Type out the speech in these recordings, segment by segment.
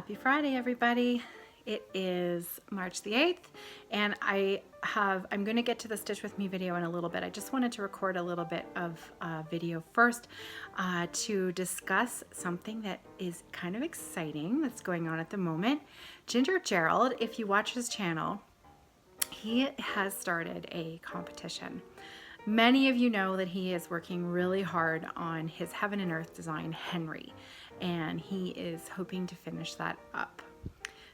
Happy Friday, everybody. It is March the 8th, and I'm going to get to the Stitch With Me video in a little bit. I just wanted to record a little bit of video first to discuss something that is kind of exciting that's going on at the moment. Ginger Gerald, if you watch his channel, he has started a competition. Many of you know that he is working really hard on his Heaven and Earth design, Henry, and he is hoping to finish that up.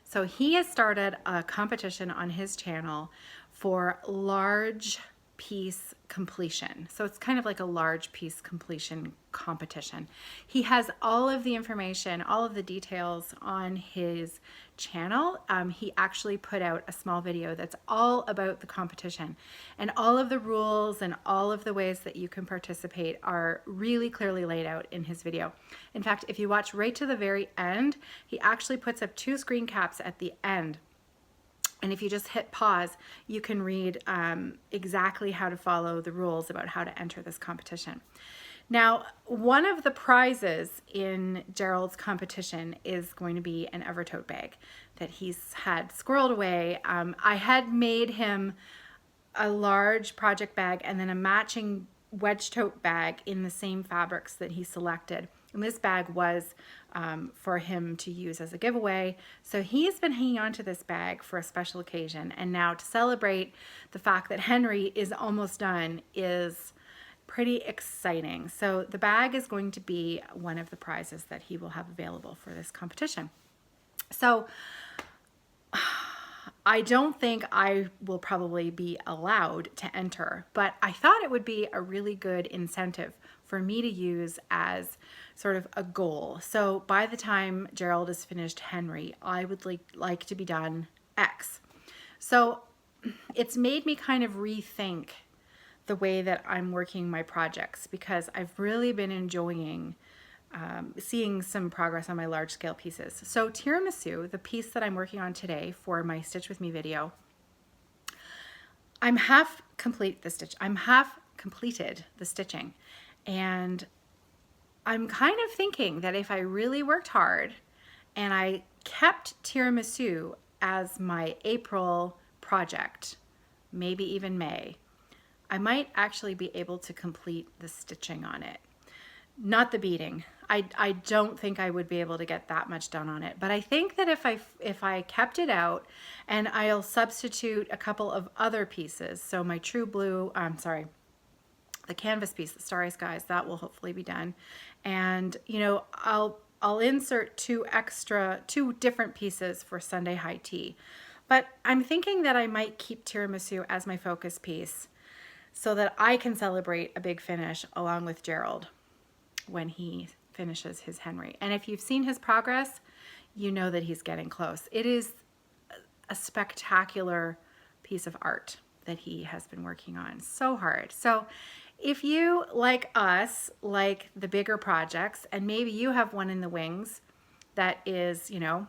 So he has started a competition on his channel for large piece completion. So it's kind of like a large piece completion competition. He has all of the information, all of the details on his channel. He actually put out a small video that's all about the competition, and all of the rules and all of the ways that you can participate are really clearly laid out in his video. In fact, if you watch right to the very end, he actually puts up 2 screen caps at the end. And if you just hit pause, you can read exactly how to follow the rules about how to enter this competition. Now, one of the prizes in Gerald's competition is going to be an Evertote bag that he's had squirreled away. I had made him a large project bag and then a matching wedge tote bag in the same fabrics that he selected. And this bag was for him to use as a giveaway. So he's been hanging on to this bag for a special occasion. And now to celebrate the fact that Henry is almost done is pretty exciting. So the bag is going to be one of the prizes that he will have available for this competition. So I don't think I will probably be allowed to enter, but I thought it would be a really good incentive for me to use as sort of a goal. So by the time Gerald is finished Henry, I would like to be done X. So it's made me kind of rethink the way that I'm working my projects, because I've really been enjoying seeing some progress on my large scale pieces. So Tiramisu, the piece that I'm working on today for my Stitch With Me video, I'm half completed the stitching, and I'm kind of thinking that if I really worked hard and I kept Tiramisu as my April project, maybe even May, I might actually be able to complete the stitching on it. Not the beading. I don't think I would be able to get that much done on it, but I think that if I kept it out, and I'll substitute a couple of other pieces. So my True Blue, the canvas piece, the Starry Skies, that will hopefully be done. And you know, I'll insert two different pieces for Sunday High Tea. But I'm thinking that I might keep Tiramisu as my focus piece so that I can celebrate a big finish along with Gerald when he finishes his Henry. And if you've seen his progress, you know that he's getting close. It is a spectacular piece of art that he has been working on so hard. So if you, like us, like the bigger projects, and maybe you have one in the wings that is, you know,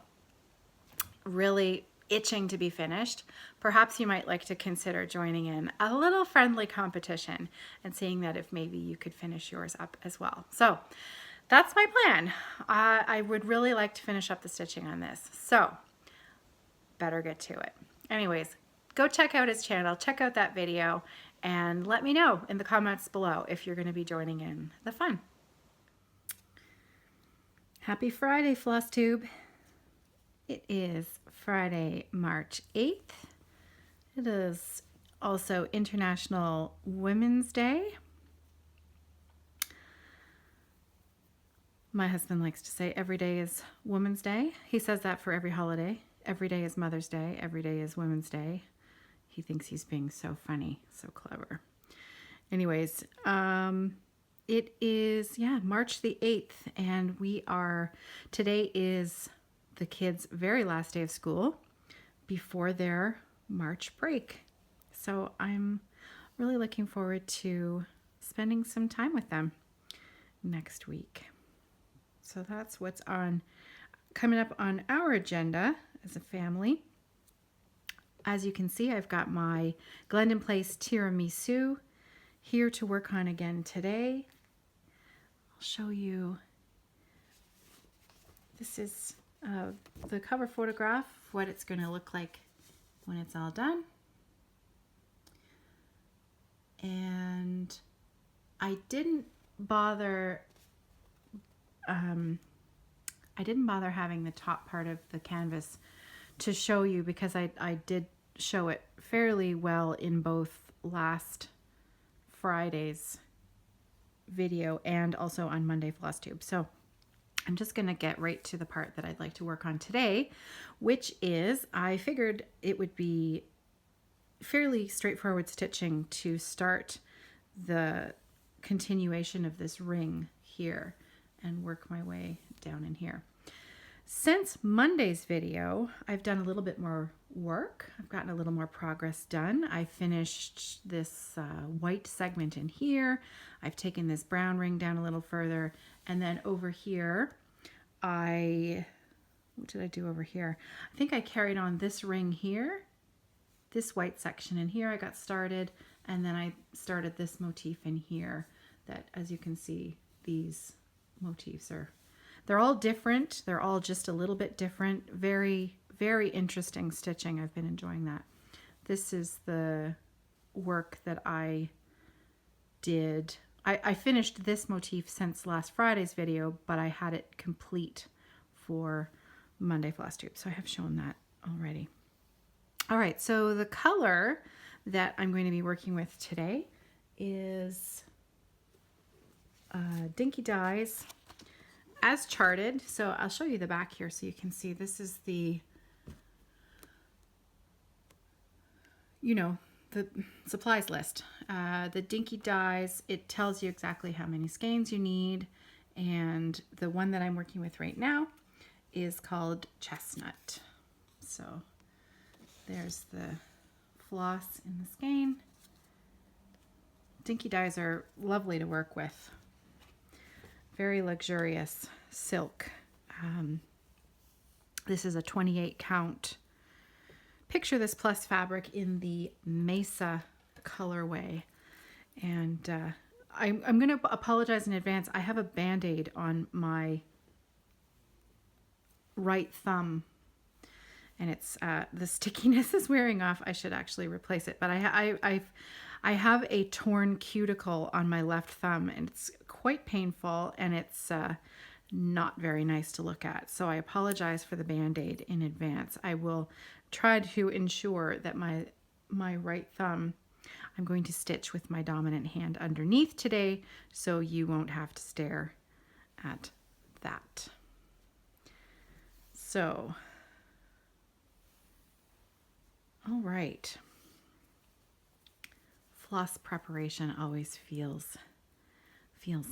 really itching to be finished, perhaps you might like to consider joining in a little friendly competition and seeing that if maybe you could finish yours up as well. So that's my plan. I would really like to finish up the stitching on this, so better get to it. Anyways, go check out his channel, check out that video, and let me know in the comments below if you're going to be joining in the fun. Happy Friday, Floss Tube. It is Friday, March 8th. It is also International Women's Day. My husband likes to say every day is Women's Day. He says that for every holiday. Every day is Mother's Day. Every day is Women's Day. He thinks he's being so funny, so clever. Anyways, it is, March the 8th, and today is the kids' very last day of school before their March break. So I'm really looking forward to spending some time with them next week. So that's what's coming up on our agenda as a family. As you can see, I've got my Glendon Place Tiramisu here to work on again today. I'll show you. This is the cover photograph, what it's going to look like when it's all done. And I didn't bother having the top part of the canvas to show you because I did show it fairly well in both last Friday's video and also on Monday FlossTube. So I'm just going to get right to the part that I'd like to work on today, which is I figured it would be fairly straightforward stitching to start the continuation of this ring here and work my way down in here. Since Monday's video, I've done a little bit more work. I've gotten a little more progress done. I finished this white segment in here. I've taken this brown ring down a little further. And then over here, what did I do over here? I think I carried on this ring here, this white section in here I got started. And then I started this motif in here that, as you can see, these motifs they're all different. They're all just a little bit different. Very, very interesting stitching. I've been enjoying that. This is the work that I did. I finished this motif since last Friday's video, but I had it complete for Monday FlossTube. So I have shown that already. All right, so the color that I'm going to be working with today is Dinky Dyes as charted. So I'll show you the back here so you can see this is the, the supplies list. The Dinky Dyes, it tells you exactly how many skeins you need. And the one that I'm working with right now is called Chestnut. So there's the floss in the skein. Dinky Dyes are lovely to work with. Very luxurious silk. This is a 28 count. Picture this plus fabric in the Mesa colorway. And I'm going to apologize in advance. I have a Band-Aid on my right thumb. And it's the stickiness is wearing off. I should actually replace it. But I have a torn cuticle on my left thumb, and it's quite painful, and it's not very nice to look at. So I apologize for the Band-Aid in advance. I will try to ensure that my right thumb, I'm going to stitch with my dominant hand underneath today, so you won't have to stare at that. So, all right. Floss preparation always feels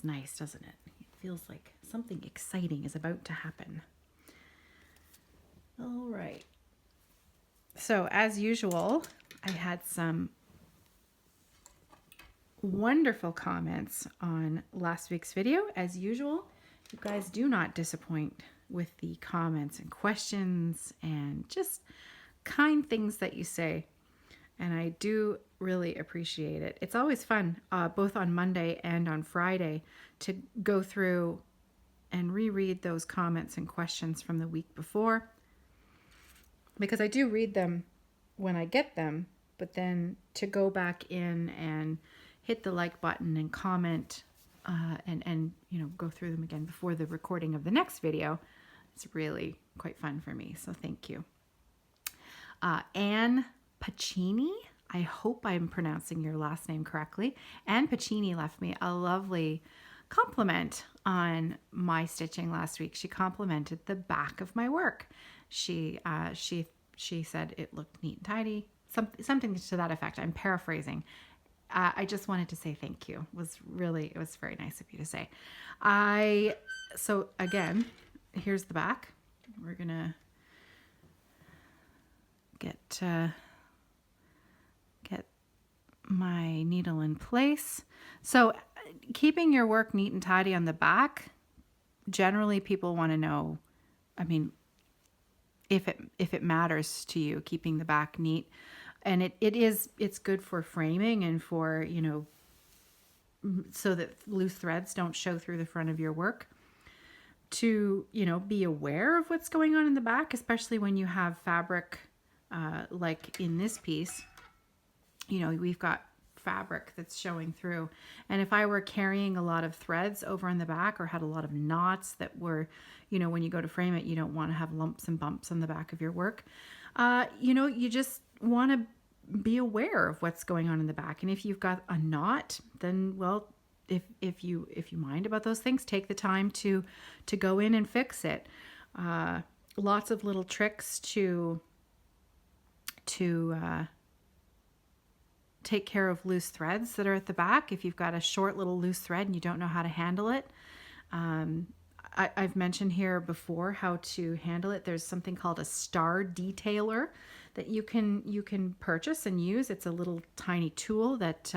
nice, doesn't it? It feels like something exciting is about to happen. All right. So as usual, I had some wonderful comments on last week's video. As usual, you guys do not disappoint with the comments and questions and just kind things that you say. And I do really appreciate it. It's always fun, both on Monday and on Friday, to go through and reread those comments and questions from the week before. Because I do read them when I get them, but then to go back in and hit the like button and comment and go through them again before the recording of the next video, it's really quite fun for me. So thank you. Anne Pacini, I hope I'm pronouncing your last name correctly. Anne Pacini left me a lovely compliment on my stitching last week. She complimented the back of my work. She said it looked neat and tidy, something to that effect. I'm paraphrasing. I just wanted to say thank you. It was very nice of you to say. So again, here's the back. We're gonna get my needle in place. So keeping your work neat and tidy on the back, generally people want to know, if it matters to you, keeping the back neat. And it's good for framing and for, so that loose threads don't show through the front of your work. to, you know, be aware of what's going on in the back, especially when you have fabric like in this piece. You know, we've got fabric that's showing through. And if I were carrying a lot of threads over on the back or had a lot of knots that were, you know, when you go to frame it, you don't want to have lumps and bumps on the back of your work. You know, you just want to be aware of what's going on in the back. And if you've got a knot, then, well, if you mind about those things, take the time to go in and fix it. Lots of little tricks to take care of loose threads that are at the back. If you've got a short little loose thread and you don't know how to handle it, I've mentioned here before how to handle it. There's something called a star detailer that you can purchase and use. It's a little tiny tool that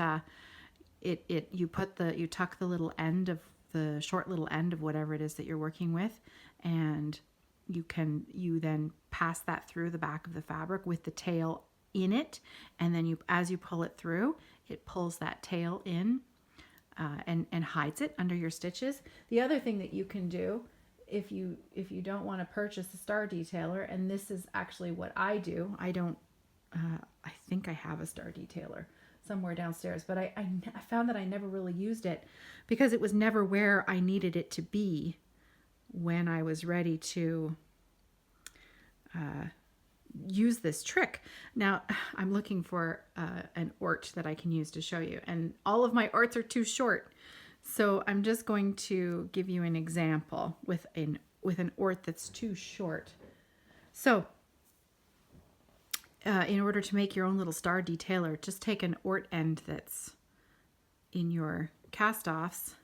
you tuck the little end of the short little end of whatever it is that you're working with, and you then pass that through the back of the fabric with the tail in it, and then as you pull it through, it pulls that tail in and hides it under your stitches. The other thing that you can do, if you don't want to purchase a star detailer, and this is actually what I do, I think I have a star detailer somewhere downstairs, but I found that I never really used it because it was never where I needed it to be when I was ready to use this trick. Now I'm looking for an ort that I can use to show you, and all of my orts are too short, so I'm just going to give you an example with an ort that's too short. So in order to make your own little star detailer, just take an ort end that's in your cast-offs,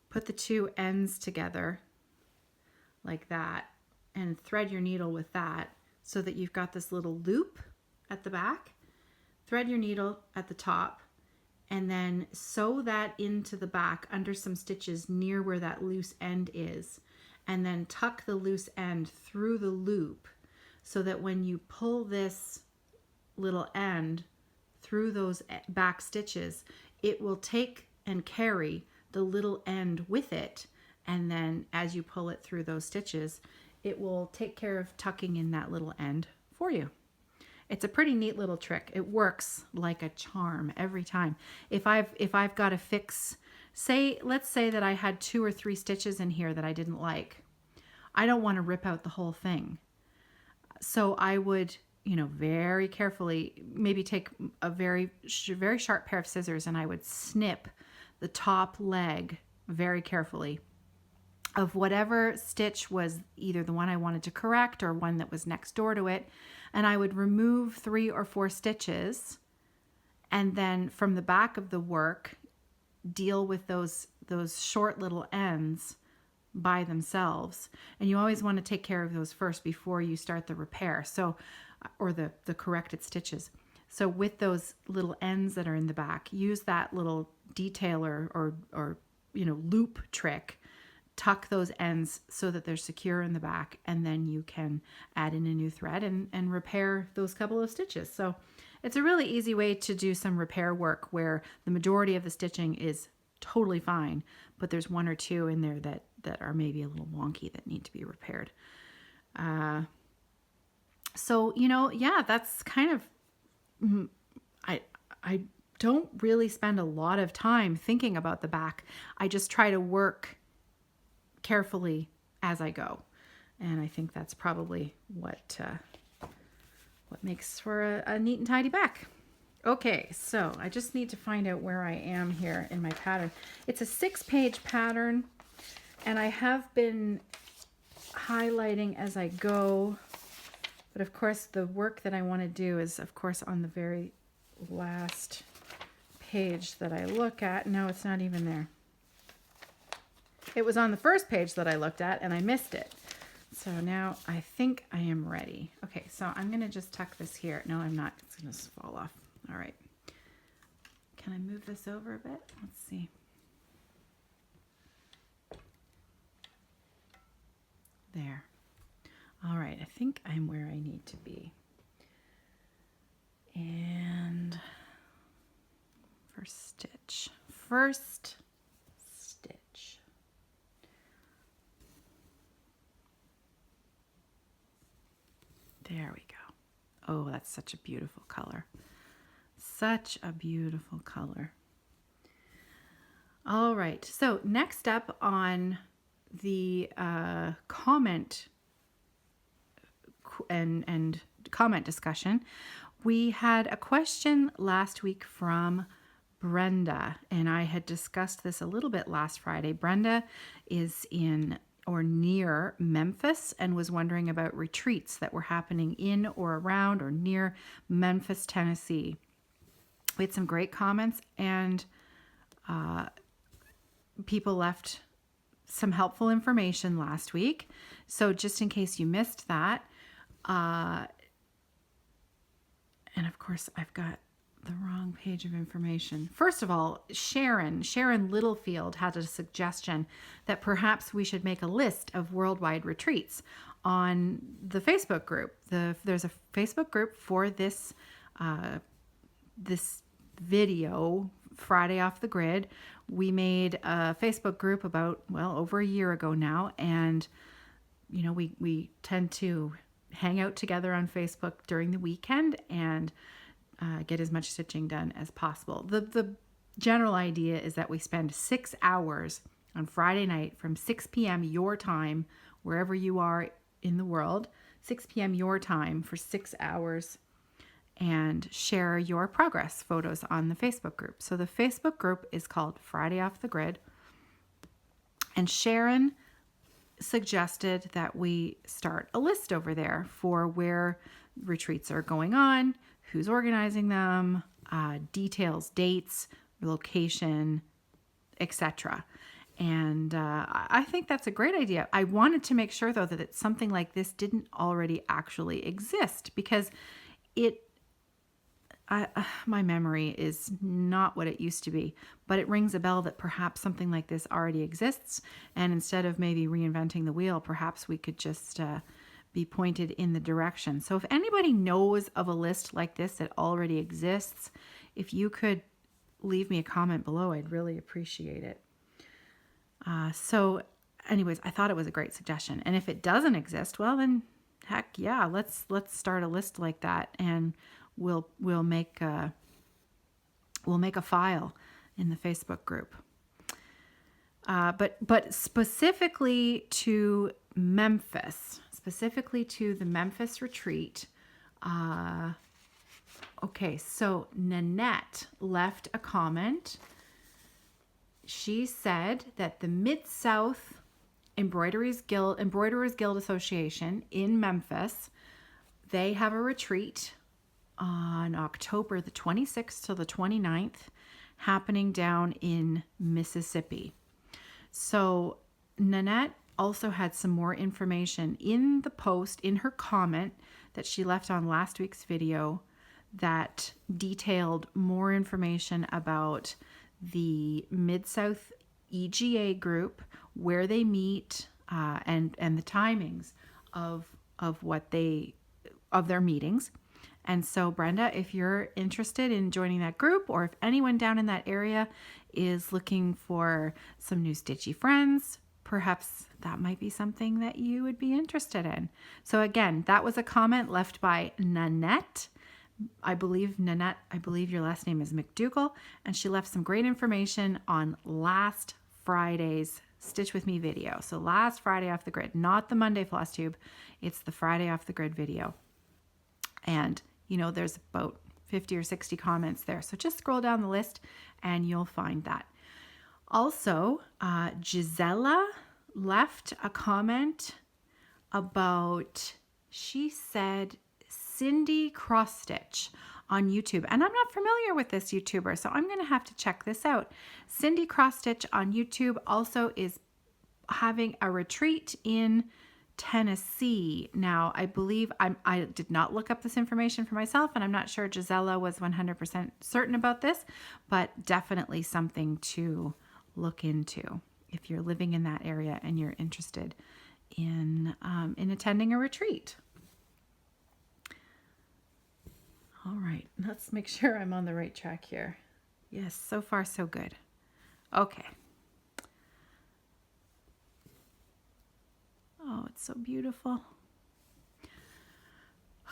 put the two ends together like that, and thread your needle with that so that you've got this little loop at the back. Thread your needle at the top and then sew that into the back under some stitches near where that loose end is, and then tuck the loose end through the loop so that when you pull this little end through those back stitches, it will take and carry the little end with it, and then as you pull it through those stitches, it will take care of tucking in that little end for you. It's a pretty neat little trick. It works like a charm every time. If I've got to fix, let's say that I had 2 or 3 stitches in here that I didn't like. I don't want to rip out the whole thing. So I would, you know, very carefully maybe take a very sharp pair of scissors, and I would snip the top leg very carefully of whatever stitch was either the one I wanted to correct or one that was next door to it. And I would remove 3 or 4 stitches, and then from the back of the work, deal with those short little ends by themselves. And you always want to take care of those first before you start the repair. So, or the corrected stitches. So with those little ends that are in the back, use that little detailer or you know, loop trick. Tuck those ends so that they're secure in the back, and then you can add in a new thread and repair those couple of stitches. So it's a really easy way to do some repair work where the majority of the stitching is totally fine, but there's 1 or 2 in there that are maybe a little wonky that need to be repaired. So, you know, yeah, that's kind of, I don't really spend a lot of time thinking about the back. I just try to work carefully as I go, and I think that's probably what makes for a neat and tidy back. Okay, so I just need to find out where I am here in my pattern. It's a 6-page pattern, and I have been highlighting as I go, but of course the work that I want to do is of course on the very last page that I look at. No, it's not even there. It was on the first page that I looked at and I missed it. So now I think I am ready. Okay, so I'm going to just tuck this here. No, I'm not. It's going to fall off. All right. Can I move this over a bit? Let's see. There. All right, I think I'm where I need to be. And first stitch. Oh, that's such a beautiful color. Such a beautiful color. All right, so next up on the comment and comment discussion, we had a question last week from Brenda, and I had discussed this a little bit last Friday. Brenda is in or near Memphis and was wondering about retreats that were happening in or around or near Memphis, Tennessee. We had some great comments, and people left some helpful information last week. So just in case you missed that, and of course I've got the wrong page of information. First of all, Sharon Littlefield had a suggestion that perhaps we should make a list of worldwide retreats on the Facebook group. There's a Facebook group for this this video, Friday Off the Grid. We made a Facebook group about, well, over a year ago now, and you know, we tend to hang out together on Facebook during the weekend and get as much stitching done as possible. The general idea is that we spend 6 hours on Friday night from 6 p.m. your time, wherever you are in the world, 6 p.m. your time for 6 hours, and share your progress photos on the Facebook group. So the Facebook group is called Friday Off the Grid. And Sharon suggested that we start a list over there for where retreats are going on, who's organizing them, details, dates, location, etc. And I think that's a great idea. I wanted to make sure, though, that something like this didn't already actually exist, because my memory is not what it used to be, but it rings a bell that perhaps something like this already exists. And instead of maybe reinventing the wheel, perhaps we could just be pointed in the direction. So if anybody knows of a list like this that already exists, if you could leave me a comment below, I'd really appreciate it. So anyways, I thought it was a great suggestion. And if it doesn't exist, well then, heck yeah, let's start a list like that, and we'll make a file in the Facebook group. But specifically to Memphis, specifically to the Memphis retreat. Okay, so Nanette left a comment. She said that the Mid-South Embroiderers Guild Association in Memphis, they have a retreat on October the 26th to the 29th, happening down in Mississippi. So Nanette also had some more information in the post, in her comment that she left on last week's video, that detailed more information about the Mid-South EGA group, where they meet, and the timings of their meetings. And so Brenda, if you're interested in joining that group, or if anyone down in that area is looking for some new stitchy friends, perhaps that might be something that you would be interested in. So again, that was a comment left by Nanette. I believe your last name is McDougall, and she left some great information on last Friday's Stitch With Me video. So last Friday Off the Grid, not the Monday Floss Tube, it's the Friday Off the Grid video. And you know, there's about 50 or 60 comments there. So just scroll down the list and you'll find that. Also, Gisela left a comment about, she said, Cindy Cross Stitch on YouTube. And I'm not familiar with this YouTuber, so I'm going to have to check this out. Cindy Cross Stitch on YouTube also is having a retreat in Tennessee. Now, I believe I did not look up this information for myself, and I'm not sure Gisela was 100% certain about this, but definitely something to look into if you're living in that area and you're interested in attending a retreat. All right, let's make sure I'm on the right track here. Yes, so far so good. Okay. Oh, it's so beautiful.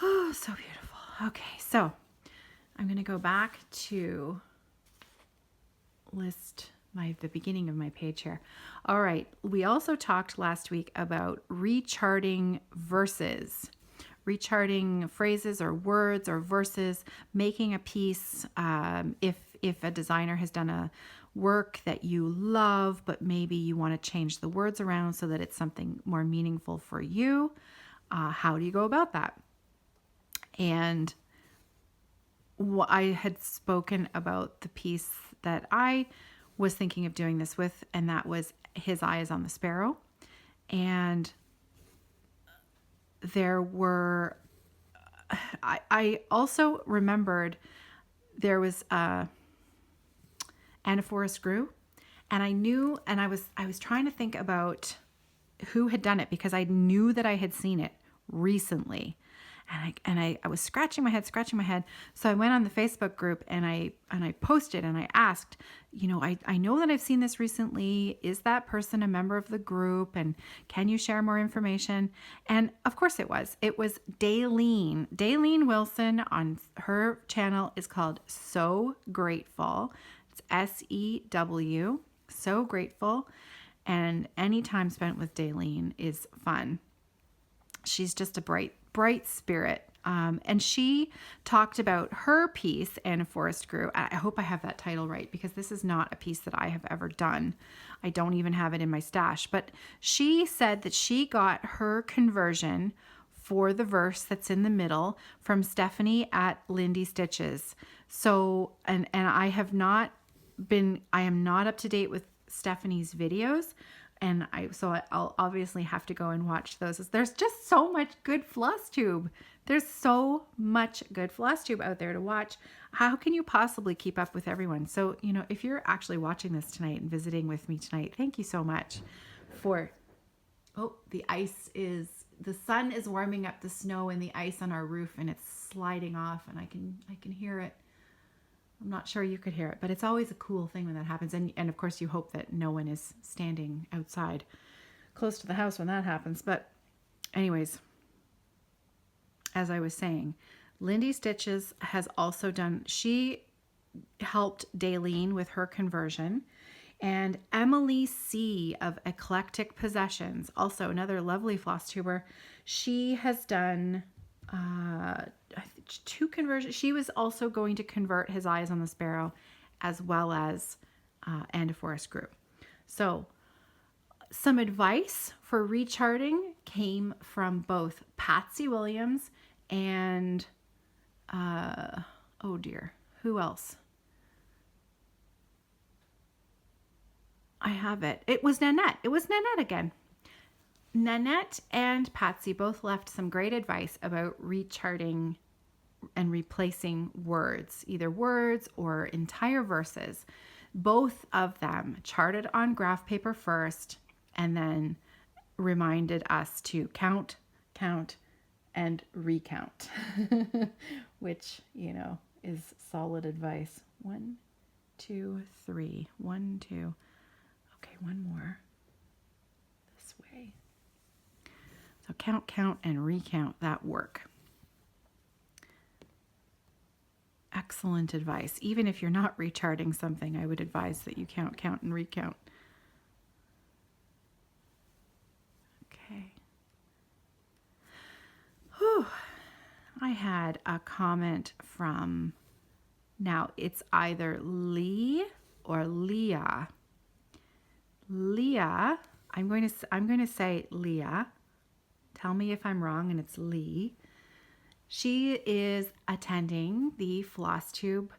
Oh, so beautiful. Okay, so I'm going to go back to list the beginning of my page here. All right, we also talked last week about recharting verses, recharting phrases or words or verses, making a piece. If a designer has done a work that you love, but maybe you want to change the words around so that it's something more meaningful for you, how do you go about that? And I had spoken about the piece that I was thinking of doing this with, and that was His Eye is on the Sparrow. And there were, I also remembered there was Anna Forrest Grew, and I knew, and I was trying to think about who had done it because I knew that I had seen it recently. And I was scratching my head. So I went on the Facebook group and I posted and I asked, I know that I've seen this recently. Is that person a member of the group? And can you share more information? And of course it was. It was Daylene. Daylene Wilson on her channel is called So Grateful. It's SEW. So Grateful. And any time spent with Daylene is fun. She's just a bright spirit. And she talked about her piece, Anna Forrest Grew. I hope I have that title right because this is not a piece that I have ever done. I don't even have it in my stash. But she said that she got her conversion for the verse that's in the middle from Stephanie at Lindy Stitches. So, and I am not up to date with Stephanie's videos. And I'll obviously have to go and watch those. There's just so much good floss tube. There's so much good floss tube out there to watch. How can you possibly keep up with everyone? So, if you're actually watching this tonight and visiting with me tonight, thank you so much for, the sun is warming up the snow and the ice on our roof and it's sliding off and I can hear it. I'm not sure you could hear it, but it's always a cool thing when that happens. And of course you hope that no one is standing outside close to the house when that happens. But anyways, as I was saying, Lindy Stitches has also she helped Daylene with her conversion. And Emily C. of Eclectic Possessions, also another lovely floss tuber, she has done 2 conversions. She was also going to convert His Eyes on the Sparrow as well as Anna Forrest Grew. So some advice for recharting came from both Patsy Williams and who else? I have it. It was Nanette. It was Nanette again. Nanette and Patsy both left some great advice about recharting and replacing words, either words or entire verses. Both of them charted on graph paper first and then reminded us to count, and recount, which, is solid advice. 1, 2, 3. 1, 2. Okay, one more this way. So count, and recount that work. Excellent advice. Even if you're not recharting something, I would advise that you count, and recount. Okay. Whew. I had a comment from, now it's either Lee or Leah. Leah, I'm going to say Leah. Tell me if I'm wrong and it's Lee. She is attending the FlossTube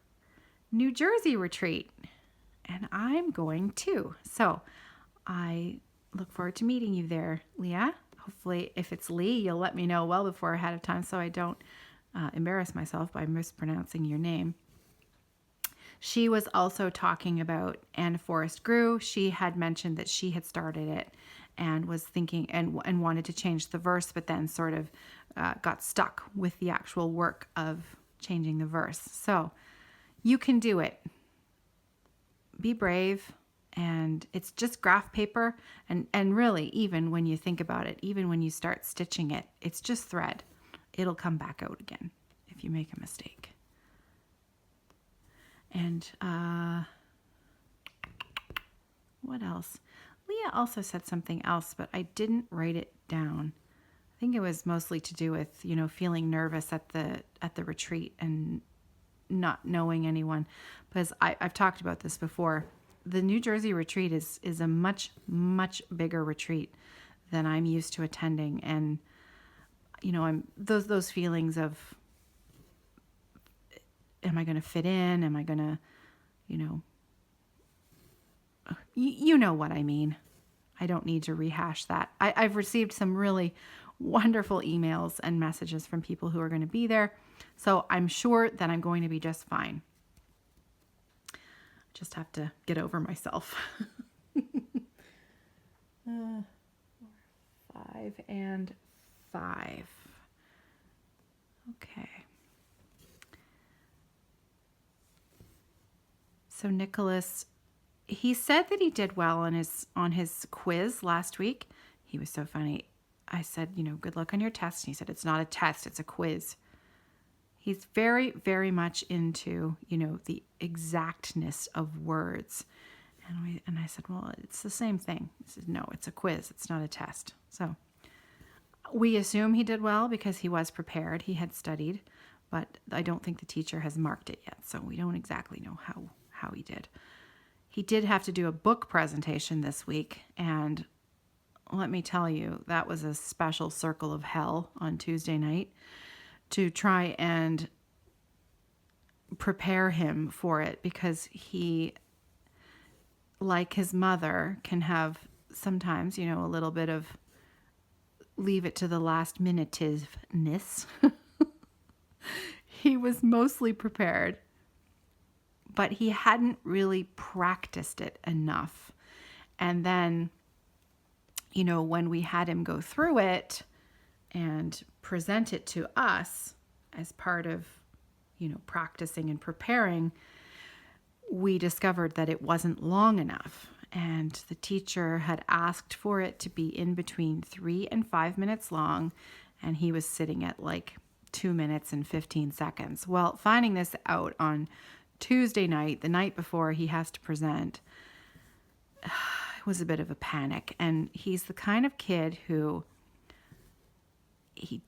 New Jersey retreat and I'm going too. So I look forward to meeting you there, Leah. Hopefully if it's Lee, you'll let me know well before ahead of time so I don't embarrass myself by mispronouncing your name. She was also talking about Anna Forrest Grew. She had mentioned that she had started it and was thinking and wanted to change the verse, but then sort of got stuck with the actual work of changing the verse. So you can do it. Be brave. And it's just graph paper. And really, even when you think about it, even when you start stitching it, it's just thread. It'll come back out again if you make a mistake. And what else? Leah also said something else, but I didn't write it down. I think it was mostly to do with, feeling nervous at the retreat and not knowing anyone, because I've talked about this before. The New Jersey retreat is a much, much bigger retreat than I'm used to attending. And, I'm those feelings of, am I going to fit in? Am I going to, you know what I mean. I don't need to rehash that. I've received some really wonderful emails and messages from people who are going to be there. So I'm sure that I'm going to be just fine. Just have to get over myself. 5 and 5. Okay. So Nicholas, he said that he did well on his quiz last week. He was so funny. I said, good luck on your test. And he said, it's not a test, it's a quiz. He's very, very much into, the exactness of words. And I said, well, it's the same thing. He said, no, it's a quiz. It's not a test. So we assume he did well because he was prepared. He had studied, but I don't think the teacher has marked it yet. So we don't exactly know how he did. He did have to do a book presentation this week. And let me tell you, that was a special circle of hell on Tuesday night to try and prepare him for it, because he, like his mother, can have sometimes, a little bit of leave it to the last minute-ness. He was mostly prepared, but he hadn't really practiced it enough. And then, when we had him go through it and present it to us as part of, practicing and preparing, we discovered that it wasn't long enough. And the teacher had asked for it to be in between 3 and 5 minutes long. And he was sitting at like 2 minutes and 15 seconds. Well, finding this out on Tuesday night, the night before he has to present, it was a bit of a panic. And he's the kind of kid who, he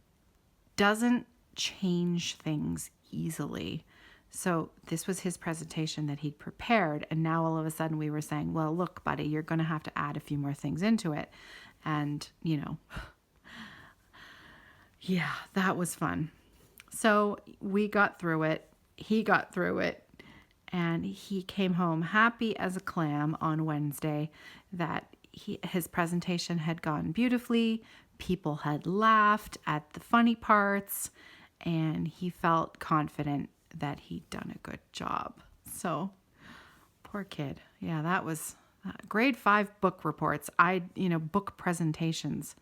doesn't change things easily. So this was his presentation that he'd prepared. And now all of a sudden we were saying, well, look, buddy, you're going to have to add a few more things into it. And, yeah, that was fun. So we got through it. He got through it. And he came home happy as a clam on Wednesday that his presentation had gone beautifully. People had laughed at the funny parts, and he felt confident that he'd done a good job. So, poor kid. Yeah, that was grade 5 book reports. Book presentations.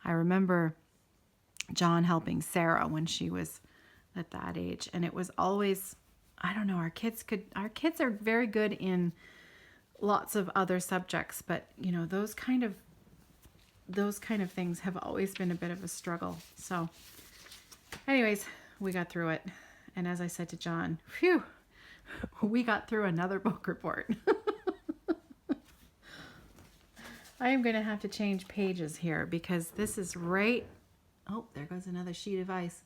I remember John helping Sarah when she was at that age, and it was always, I don't know, our kids are very good in lots of other subjects, but those kind of things have always been a bit of a struggle. So anyways, we got through it. And as I said to John, phew, we got through another book report. I am going to have to change pages here because this is right. Oh, there goes another sheet of ice.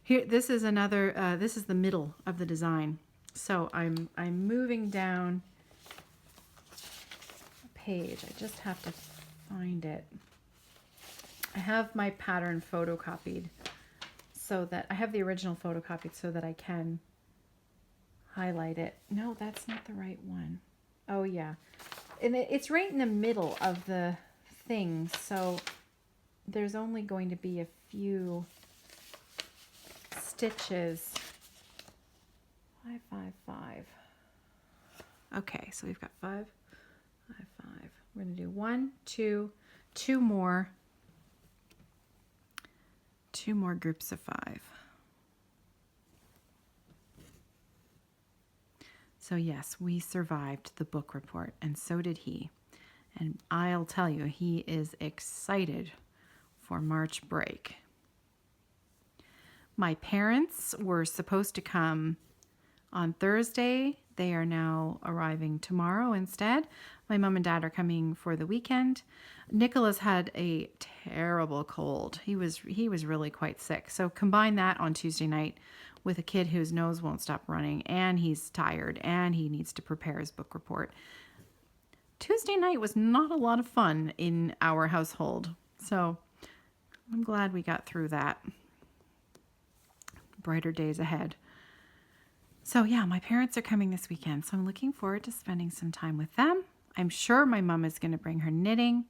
Here, this is another, this is the middle of the design. So I'm moving down a page. I just have to find it. I have my pattern photocopied so that I have the original photocopied so that I can highlight it. No, that's not the right one. Oh yeah. And it's right in the middle of the thing. So there's only going to be a few stitches. 5, 5, 5. Okay, so we've got 5, 5, 5. We're going to do 1, 2, 2 more. 2 more groups of 5. So yes, we survived the book report, and so did he. And I'll tell you, he is excited for March break. My parents were supposed to come on Thursday. They are now arriving tomorrow instead. My mom and dad are coming for the weekend. Nicholas had a terrible cold. He was really quite sick. So combine that on Tuesday night with a kid whose nose won't stop running, and he's tired, and he needs to prepare his book report. Tuesday night was not a lot of fun in our household. So I'm glad we got through that. Brighter days ahead. So yeah, my parents are coming this weekend, so I'm looking forward to spending some time with them. I'm sure my mom is going to bring her knitting.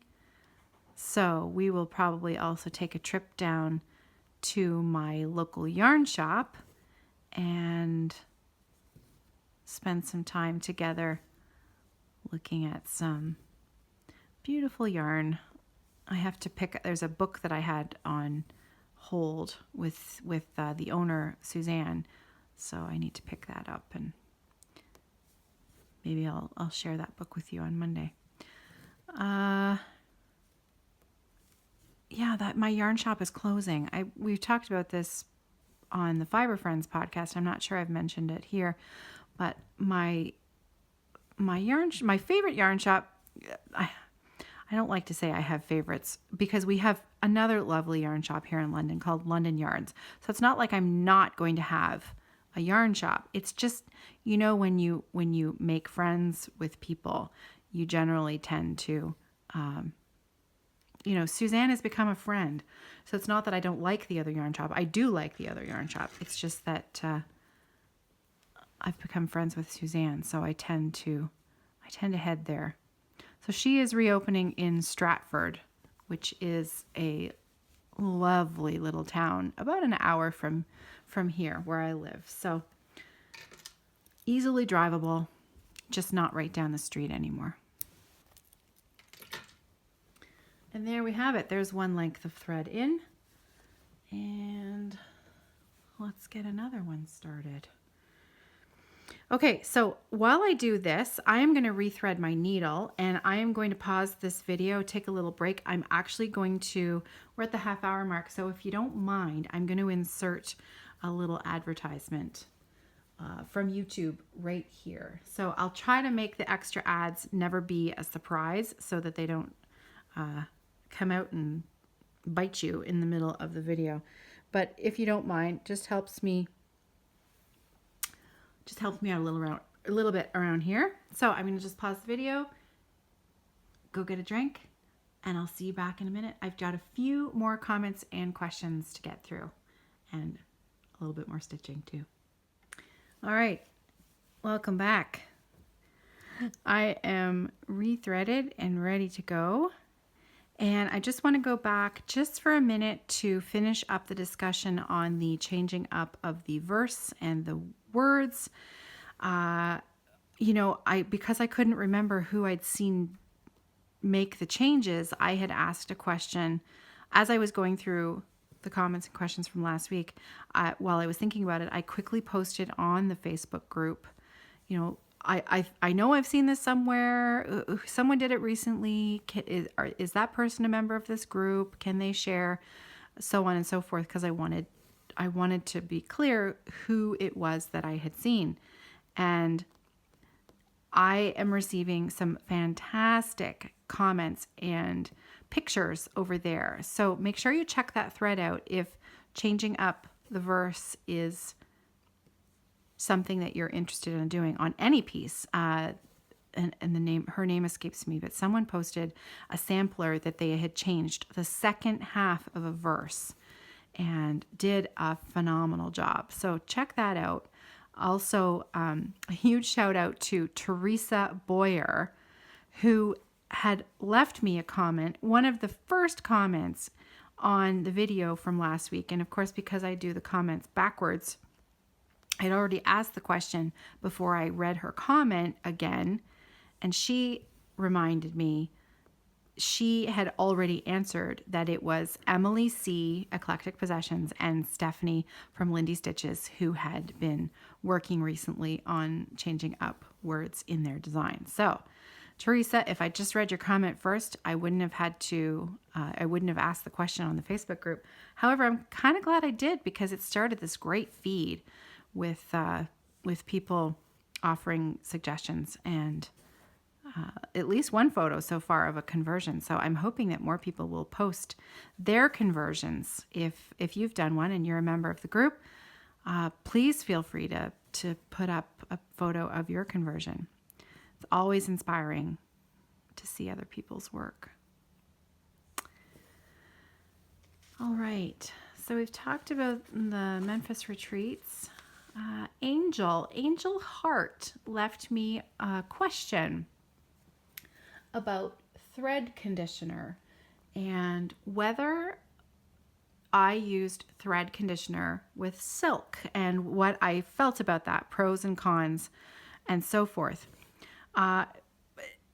So we will probably also take a trip down to my local yarn shop and spend some time together looking at some beautiful yarn. I have to pick, there's a book that I had on hold with the owner, Suzanne. So I need to pick that up, and maybe I'll share that book with you on Monday. Yeah, that my yarn shop is closing. We've talked about this on the Fiber Friends podcast. I'm not sure I've mentioned it here, but my favorite yarn shop. I don't like to say I have favorites because we have another lovely yarn shop here in London called London Yarns. So it's not like I'm not going to have a yarn shop. It's just, when you make friends with people, you generally tend to, Suzanne has become a friend. So it's not that I don't like the other yarn shop. I do like the other yarn shop. It's just that I've become friends with Suzanne, so I tend to head there. So she is reopening in Stratford, which is a lovely little town about an hour from here where I live. So easily drivable, just not right down the street anymore. And there we have it. There's one length of thread in. And let's get another one started. Okay, so while I do this, I am going to rethread my needle, and I am going to pause this video, take a little break. I'm actually going to, we're at the half-hour mark, so if you don't mind, I'm going to insert a little advertisement from YouTube right here. So I'll try to make the extra ads never be a surprise so that they don't come out and bite you in the middle of the video. But if you don't mind, just helps me out a little bit around here. So I'm going to just pause the video, go get a drink, and I'll see you back in a minute. I've got a few more comments and questions to get through, and a little bit more stitching too. All right, welcome back. I am rethreaded and ready to go. And I just want to go back just for a minute to finish up the discussion on the changing up of the verse and the words. Because I couldn't remember who I'd seen make the changes, I had asked a question as I was going through the comments and questions from last week. While I was thinking about it, I quickly posted on the Facebook group, I know I've seen this somewhere. Someone did it recently. Is that person a member of this group? Can they share? So on and so forth. Because I wanted to be clear who it was that I had seen. And I am receiving some fantastic comments and pictures over there. So make sure you check that thread out if changing up the verse is something that you're interested in doing on any piece. And her name escapes me, but someone posted a sampler that they had changed the second half of a verse and did a phenomenal job. So check that out. Also, a huge shout out to Teresa Boyer, who had left me a comment, one of the first comments on the video from last week. And of course, because I do the comments backwards, I'd already asked the question before I read her comment again, and she reminded me she had already answered that it was Emily C. Eclectic Possessions and Stephanie from Lindy Stitches who had been working recently on changing up words in their design. So Teresa, if I just read your comment first, I wouldn't have asked the question on the Facebook group. However, I'm kind of glad I did, because it started this great feed with people offering suggestions, and at least one photo so far of a conversion. So I'm hoping that more people will post their conversions. If you've done one and you're a member of the group, please feel free to put up a photo of your conversion. It's always inspiring to see other people's work. All right, so we've talked about the Memphis retreats. Angel Heart left me a question about thread conditioner and whether I used thread conditioner with silk and what I felt about that, pros and cons and so forth.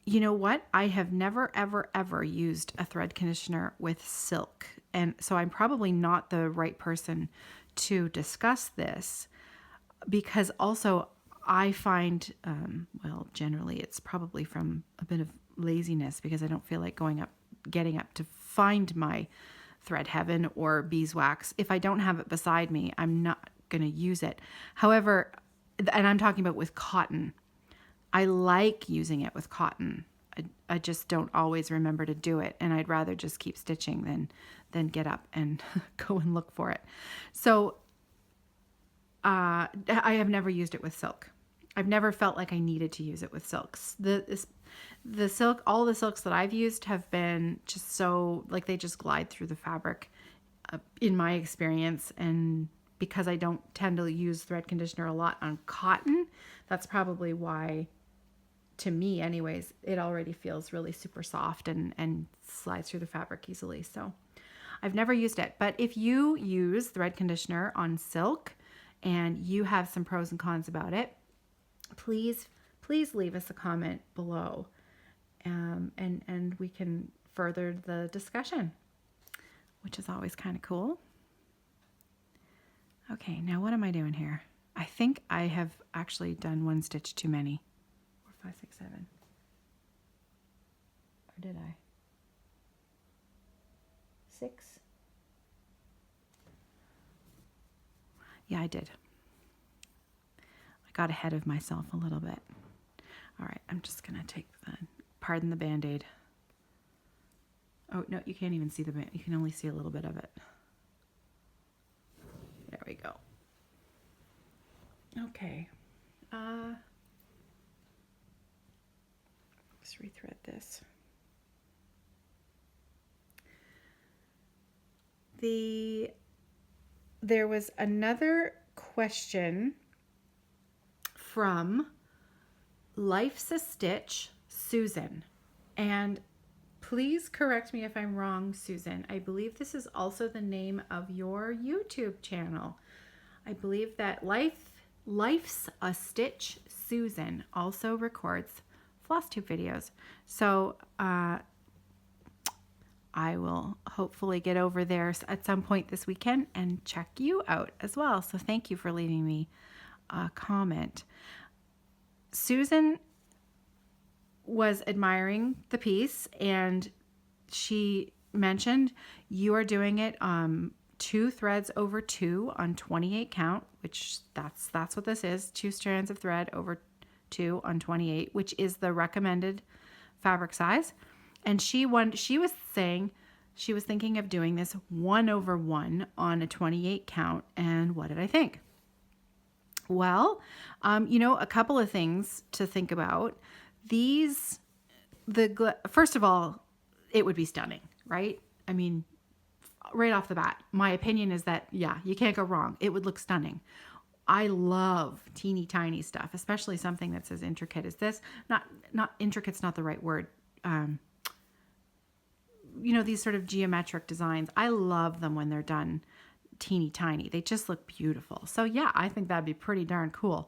You know what? I have never, ever, ever used a thread conditioner with silk. And so I'm probably not the right person to discuss this, because also I find, well, generally it's probably from a bit of laziness, because I don't feel like getting up to find my thread heaven or beeswax. If I don't have it beside me, I'm not going to use it. However, and I'm talking about with cotton, I like using it with cotton. I just don't always remember to do it, and I'd rather just keep stitching than get up and go and look for it. So I have never used it with silk. I've never felt like I needed to use it with silks. The silk, all the silks that I've used have been just so, like, they just glide through the fabric, in my experience. And because I don't tend to use thread conditioner a lot on cotton, that's probably why, to me anyways, it already feels really super soft and slides through the fabric easily. So I've never used it. But if you use thread conditioner on silk and you have some pros and cons about it, please leave us a comment below, and we can further the discussion, which is always kind of cool. Okay, now what am I doing here? I think I have actually done one stitch too many. 4, 5, 6, 7. Or did I? 6? Yeah, I did. I got ahead of myself a little bit. All right, I'm just going to pardon the Band-Aid. Oh, no, you can't even see the band. You can only see a little bit of it. There we go. Okay. Let's rethread this. There was another question from Life's a Stitch, Susan. And please correct me if I'm wrong, Susan. I believe this is also the name of your YouTube channel. I believe that Life's a Stitch, Susan also records floss tube videos. So I will hopefully get over there at some point this weekend and check you out as well. So thank you for leaving me a comment. Susan was admiring the piece, and she mentioned you are doing it 2 threads over 2 on 28 count, which that's what this is, 2 strands of thread over 2 on 28, which is the recommended fabric size. And she was saying she was thinking of doing this 1 over 1 on a 28 count. And what did I think? Well, a couple of things to think about. First of all, it would be stunning, right? I mean, right off the bat, my opinion is that, yeah, you can't go wrong. It would look stunning. I love teeny tiny stuff, especially something that's as intricate as this. Not intricate's not the right word. These sort of geometric designs, I love them when they're done teeny tiny. They just look beautiful. So yeah, I think that'd be pretty darn cool.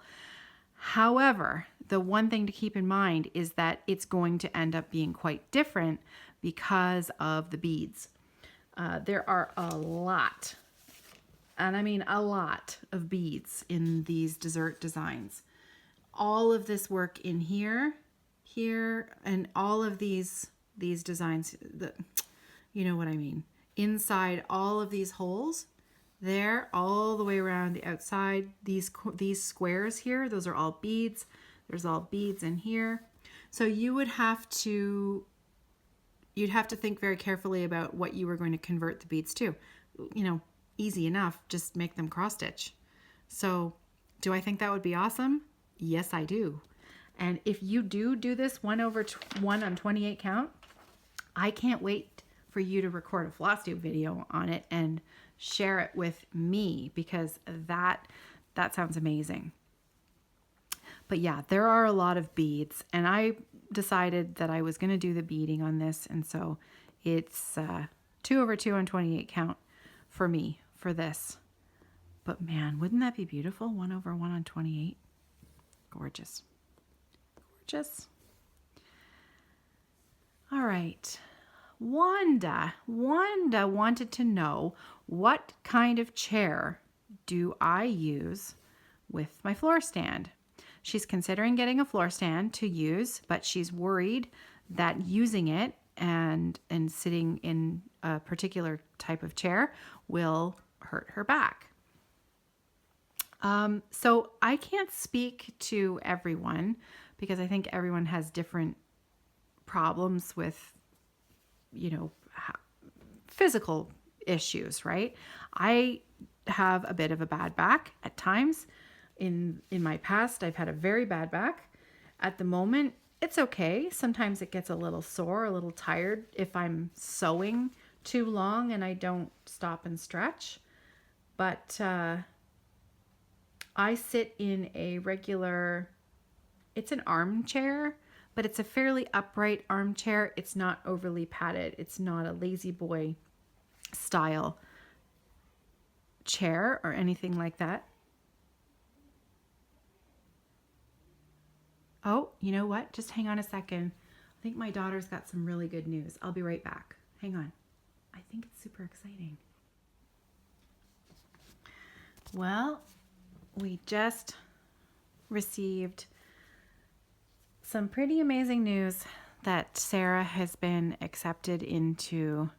However, the one thing to keep in mind is that it's going to end up being quite different because of the beads. There are a lot, and I mean a lot of beads in these dessert designs. All of this work in here, here, and all of these designs, you know what I mean, inside all of these holes there, all the way around the outside, these squares here, those are all beads. There's all beads in here. So you'd have to think very carefully about what you were going to convert the beads to. You know, easy enough, just make them cross stitch. So do I think that would be awesome? Yes, I do. And if you do this 1/1 on 28 count, I can't wait for you to record a floss tube video on it and share it with me, because that sounds amazing. But yeah, there are a lot of beads, and I decided that I was going to do the beading on this, and so it's 2/2 on 28 count for me for this. But man, wouldn't that be beautiful? 1/1 on 28. Gorgeous. Gorgeous. All right. Wanda wanted to know, what kind of chair do I use with my floor stand? She's considering getting a floor stand to use, but she's worried that using it and sitting in a particular type of chair will hurt her back. So I can't speak to everyone, because I think everyone has different problems with, you know, physical issues, right? I have a bit of a bad back at times. In my past, I've had a very bad back. At the moment, it's okay. Sometimes it gets a little sore, a little tired if I'm sewing too long and I don't stop and stretch. But I sit in a regular, it's an armchair, but it's a fairly upright armchair. It's not overly padded. It's not a lazy boy style chair or anything like that. Oh, you know what? Just hang on a second. I think my daughter's got some really good news. I'll be right back. Hang on. I think it's super exciting. Well, we just received some pretty amazing news that Sarah has been accepted into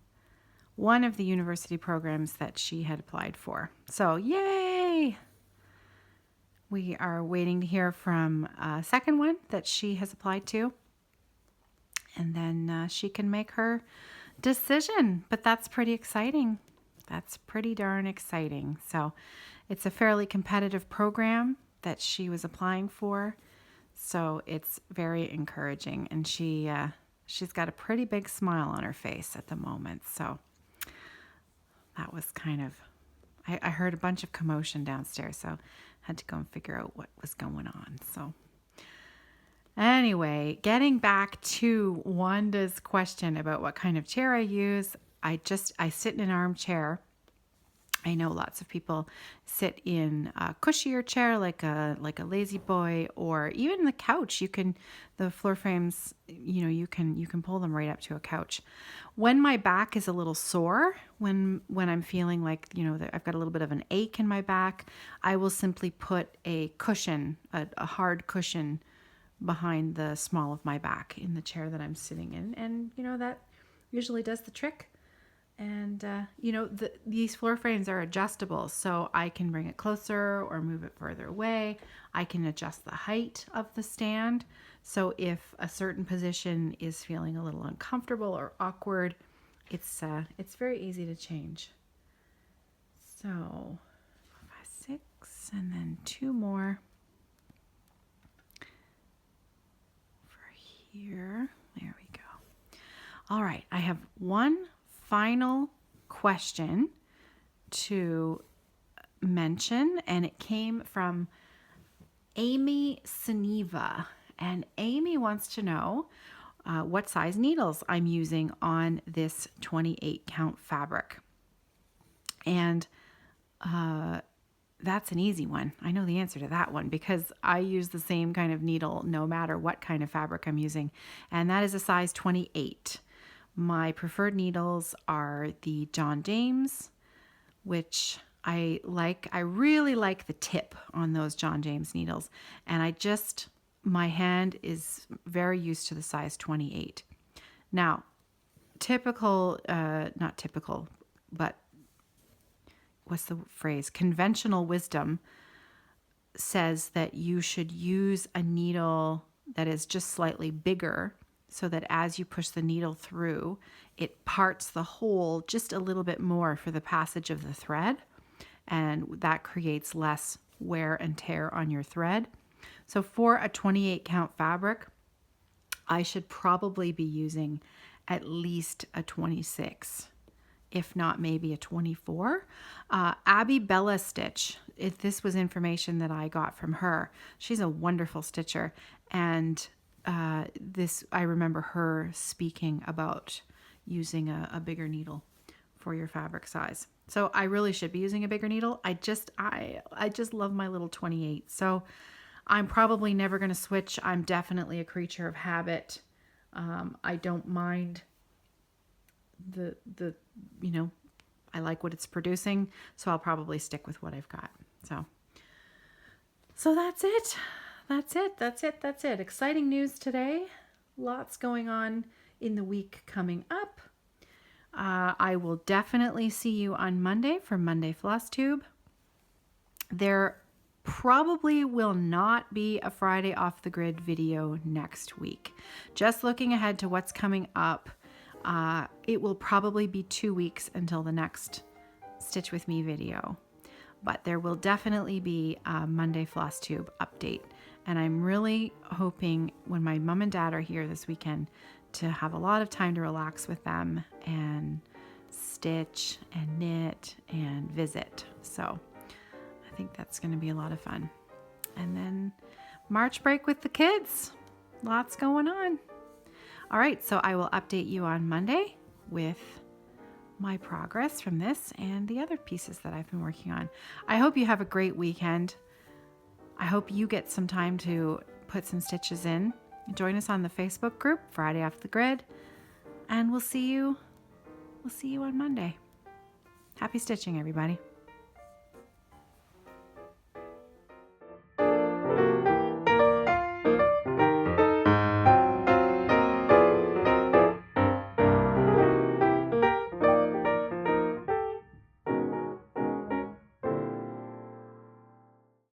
one of the university programs that she had applied for. So, yay! We are waiting to hear from a second one that she has applied to, and then she can make her decision. But that's pretty exciting. That's pretty darn exciting. So it's a fairly competitive program that she was applying for. So it's very encouraging, and she's got a pretty big smile on her face at the moment. So that was kind of, I heard a bunch of commotion downstairs, so I had to go and figure out what was going on. So anyway, getting back to Wanda's question about what kind of chair I use, I sit in an armchair. I know lots of people sit in a cushier chair, like a lazy boy, or even the couch. The floor frames, you can pull them right up to a couch. When my back is a little sore, when I'm feeling like, that I've got a little bit of an ache in my back, I will simply put a cushion, a hard cushion behind the small of my back in the chair that I'm sitting in. And, that usually does the trick. And, these floor frames are adjustable, so I can bring it closer or move it further away. I can adjust the height of the stand. So if a certain position is feeling a little uncomfortable or awkward, it's very easy to change. So 4, 5, 6, and then 2 more for here. There we go. All right, I have one final question to mention, and it came from Amy Seneva. And Amy wants to know what size needles I'm using on this 28 count fabric. And that's an easy one. I know the answer to that one because I use the same kind of needle no matter what kind of fabric I'm using, and that is a size 28. My preferred needles are the John James, which I like. I really like the tip on those John James needles. And I just my hand is very used to the size 28. Now, not typical, but what's the phrase? Conventional wisdom says that you should use a needle that is just slightly bigger so that as you push the needle through, it parts the hole just a little bit more for the passage of the thread, and that creates less wear and tear on your thread. So for a 28 count fabric, I should probably be using at least a 26, if not maybe a 24. Abby Bella Stitch, this was information that I got from her. She's a wonderful stitcher, and I remember her speaking about using a bigger needle for your fabric size. So I really should be using a bigger needle. I just love my little 28. So I'm probably never going to switch. I'm definitely a creature of habit. I don't mind I like what it's producing, so I'll probably stick with what I've got. So that's it. That's it. Exciting news today. Lots going on in the week coming up. I will definitely see you on Monday for Monday Floss Tube. There probably will not be a Friday off the grid video next week. Just looking ahead to what's coming up, it will probably be 2 weeks until the next Stitch With Me video. But there will definitely be a Monday Floss Tube update. And I'm really hoping when my mom and dad are here this weekend to have a lot of time to relax with them and stitch and knit and visit. So I think that's going to be a lot of fun. And then March break with the kids. Lots going on. All right, so I will update you on Monday with my progress from this and the other pieces that I've been working on. I hope you have a great weekend. I hope you get some time to put some stitches in. Join us on the Facebook group, Friday Off the Grid, and we'll see you on Monday. Happy stitching, everybody.